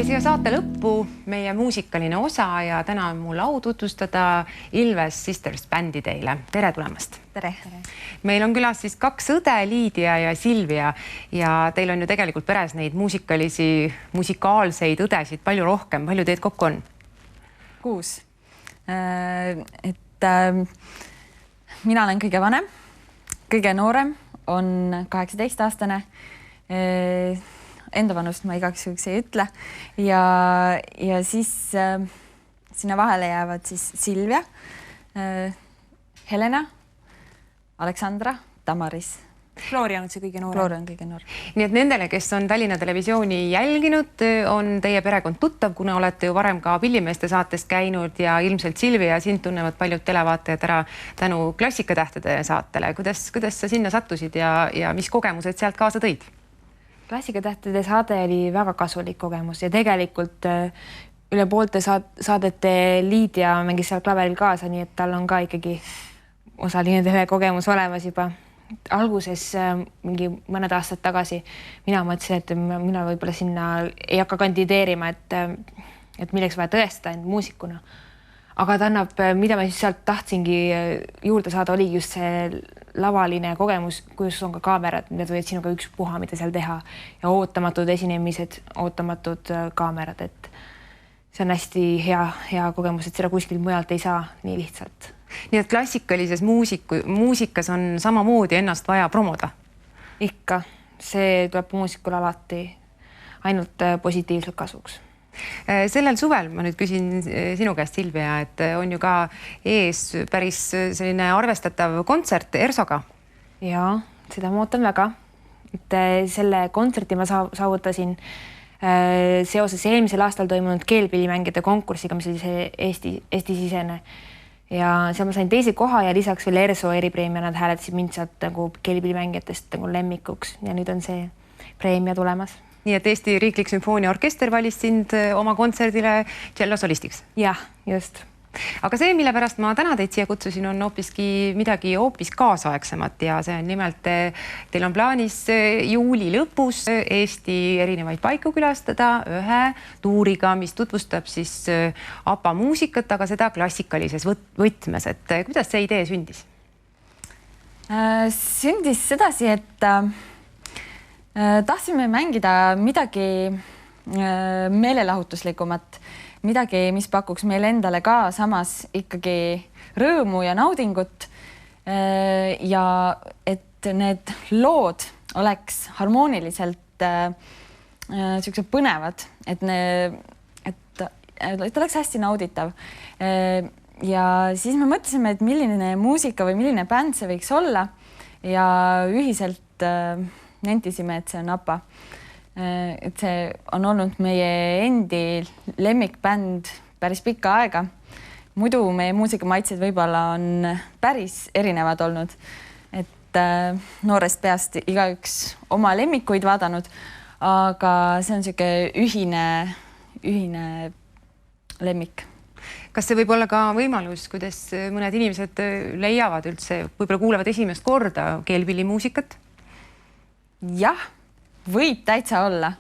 siia saate lõppu meie muusikaline osa ja täna on mul au tutvustada Ilves Sisters bändi teile. Tere tulemast! Tere! Meil on külas siis kaks õde, Liidia ja Silvia, ja teil on ju tegelikult peres neid musikaalseid õdesid palju rohkem. Palju teid kokku on? 6. Mina olen kõige vanem, kõige noorem on 18-aastane. Enda vanust ma igaks juhuks ei ütle ja siis sinna vahele jäävad siis Silvia, Helena, Aleksandra, Tamaris. Florian on see kõige noorem. Florian on kõige noorem. Nii et nendele, kes on Tallinna Televisiooni jälginud, on teie perekond tuttav, kuna olete ju varem ka Pillimeeste saates käinud ja ilmselt Silvia ja sind tunnevad paljud televaatajad ära tänu Klassikatähtede saatele. Kuidas sa sinna sattusid ja mis kogemused sealt kaasa tõid? Klassikatähtede saade oli väga kasulik kogemus ja tegelikult üle poolte saadete Liidia mängis seal klaveril kaasa, nii et tal on ka ikkagi osaline kogemus olemas juba. Alguses mingi mõned aastad tagasi mina mõtlesin, et mina võib-olla sinna ei hakka kandideerima, et milleks vaja tõestada end muusikuna. Aga ta annab, mida ma siis sealt tahtsingi juurde saada, oli just see lavaline kogemus, kus on ka kaamerad, mida võid sinuga ükspuha, mida seal teha ja ootamatud esinemised, ootamatud kaamerad, et see on hästi hea kogemus, et seda kuskilt mujalt ei saa nii lihtsalt. Nii et klassikalises muusikas on samamoodi ennast vaja promoda? Ikka, see tuleb muusikul alati ainult positiivselt kasuks. Sellel suvel, ma nüüd küsin sinu käest, Silvia, et on ju ka ees päris selline arvestatav kontsert ERSOga. Jaa, seda ma ootan väga. Et selle kontserti ma saavutasin seoses eelmisel aastal toimunud keelpillimängijate konkursiga, mis oli see Eesti-sisene. Ja seal ma sain teise koha ja lisaks veel ERSO eripreemia, nad hääletasid mind sealt nagu keelpillimängijatest nagu lemmikuks ja nüüd on see preemia tulemas. Nii et Eesti Riiklik Sümfooniaorkester valis sind oma kontserdile tšellosolistiks? Jah, just. Aga see, mille pärast ma täna teid siia kutsusin, on hoopiski midagi hoopis kaasaegsemat ja see on nimelt, teil on plaanis juuli lõpus Eesti erinevaid paiku külastada ühe tuuriga, mis tutvustab siis APA muusikat, aga seda klassikalises võtmes. Et kuidas see idee sündis? Sündis sedasi, et tahtsime mängida midagi meelelahutuslikumat, midagi, mis pakuks meile endale ka samas ikkagi rõõmu ja naudingut ja et need lood oleks harmooniliselt sellised põnevad, et oleks hästi nauditav. Ja siis me mõtlesime, et milline muusika või milline bänd see võiks olla ja ühiselt nentisime, et see on APA. Et see on olnud meie endi lemmikbänd päris pikka aega. Muidu meie muusikamaitsed võib-olla on päris erinevad olnud. Et noorest peast igaüks oma lemmikuid vaadanud, aga see on selline ühine lemmik. Kas see võib olla ka võimalus, kuidas mõned inimesed leiavad üldse, võib-olla kuulevad esimest korda keelpillimuusikat? Jah, võib täitsa olla.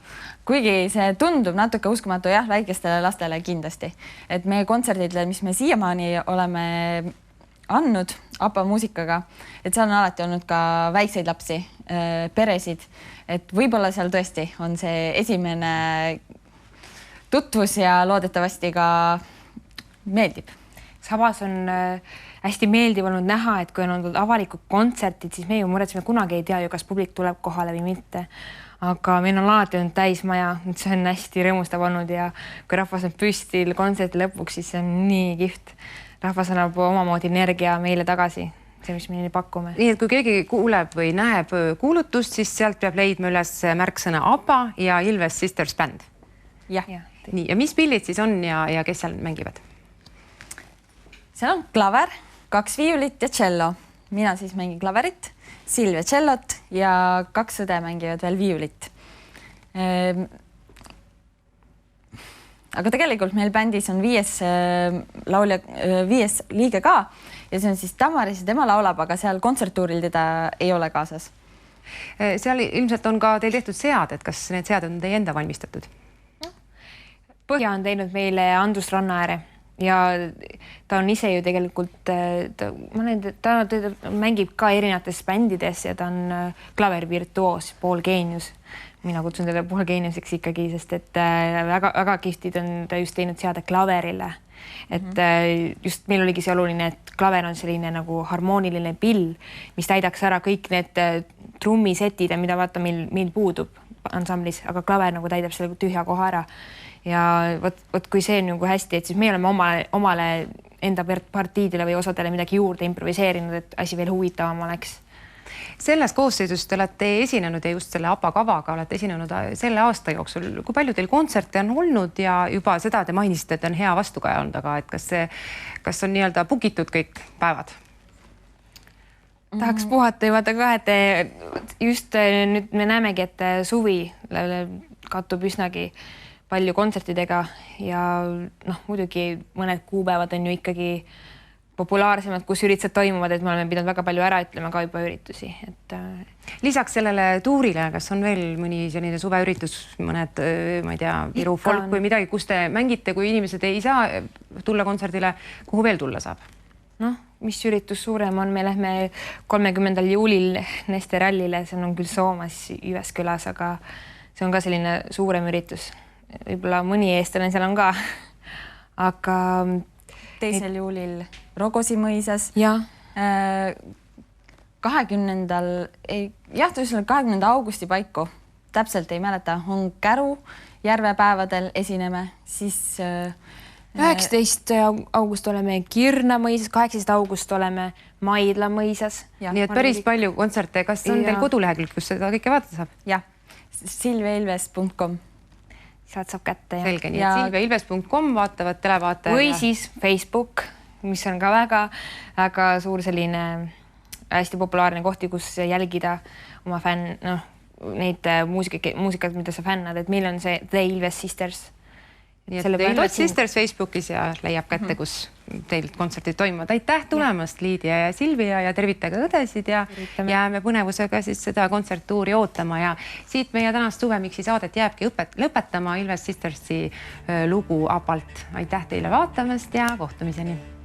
Kuigi see tundub natuke uskumatu, jah, väikestele lastele kindlasti. Et meie kontserdidele, mis me siiamaani oleme andnud APA muusikaga, et seal on alati olnud ka väikseid lapsi, peresid. Et võib-olla seal tõesti on see esimene tutvus ja loodetavasti ka meeldib. Samas on hästi meeldiv olnud näha, et kui on olnud avalikud kontsertid, siis me ju muretsime kunagi ei tea ju, kas publik tuleb kohale või mitte. Aga meil on alati olnud täismaja, et see on hästi rõõmustav olnud ja kui rahvas on püstil kontserti lõpuks, siis see on nii kihvt. Rahvas annab omamoodi energia meile tagasi, see, mis meile pakume. Nii et kui keegi kuuleb või näeb kuulutust, siis sealt peab leidma üles märksõna APA ja Ilves Sisters bänd. Jah. Nii, ja mis pillid siis on ja kes seal mängivad? Seal on klaver, 2 viiulit ja tšello. Mina siis mängin klaverit, Silvia tšellot ja 2 õde mängivad veel viiulit. Aga tegelikult meil bändis on 5 liige ka ja see on siis Tamaris ja tema laulab, aga seal kontserttuuril teda ei ole kaasas. Seal ilmselt on ka teil tehtud seaded, kas need seaded on teie enda valmistatud? Põhja on teinud meile Andrus Rannaääre ja ta on ise ju tegelikult, ta mängib ka erinevates bändides ja ta on klaverivirtuoos, poolgeenius. Mina kutsun teda poolgeeniuseks ikkagi, sest et väga kihvtid on ta just teinud seade klaverile. Et just meil oligi see oluline, et klaver on selline nagu harmooniline pill, mis täidaks ära kõik need trummisetid, mida vaata meil puudub ansamblis, aga klaver nagu täidab selle tühja koha ära. Ja võt kui see on nagu hästi, et siis me oleme omale enda partiidele või osadele midagi juurde improviseerinud, et asi veel huvitavam oleks. Selles koosseisus te olete esinenud ja just selle ABBA kavaga olete esinenud selle aasta jooksul. Kui palju teil kontserte on olnud ja juba seda te mainisite, et on hea vastukaja olnud, aga et kas on nii-öelda bukitud kõik päevad? Tahaks puhata ja vaata ka, et just nüüd me näemegi, et suvi kattub üsnagi palju kontsertidega ja muidugi mõned kuupäevad on ju ikkagi populaarsemad, kus üritused toimuvad, et me oleme pidanud väga palju ära ütlema ka juba üritusi. Lisaks sellele tuurile, kas on veel mõni selline suveüritus, mõned, ma ei tea, Viru folk või midagi, kus te mängite, kui inimesed ei saa tulla kontserdile, kuhu veel tulla saab? Mis üritus suurem on, me lähme 30. juulil Neste rallile, see on küll Soomas Jyväskyläs, aga see on ka selline suurem üritus. Võib-olla mõni eestlane seal on ka, aga 2. juulil Rogosi mõisas. Ja. 20. augusti paiku, täpselt ei mäleta, on Käru järvepäevadel esineme, siis 19. august oleme Kirna mõisas, 18. august oleme Maidla mõisas. Nii et päris palju kontserte. Kas on teil kodulehekülg, kus seda kõike vaadata saab? Jah, silviailves.com. Sealt saab kätte. Selge, nii et silviailves.com vaatavad televaatajad. Või siis Facebook, mis on ka väga suur selline hästi populaarne kohti, kus jälgida oma neid muusikat, mida sa fännad, et meil on see The Ilves Sisters. Nii et The Ilves Sisters Facebookis ja leiab kätte, kus teil kontserdid toimuvad. Aitäh tulemast, Liidia ja Silvia, ja tervitage õdesid ja jääme põnevusega siis seda kontserttuuri ootama ja siit meie tänast Suvemiksi saadet jääbki lõpetama Ilves Sistersi lugu ABBalt. Aitäh teile vaatamast ja kohtumiseni!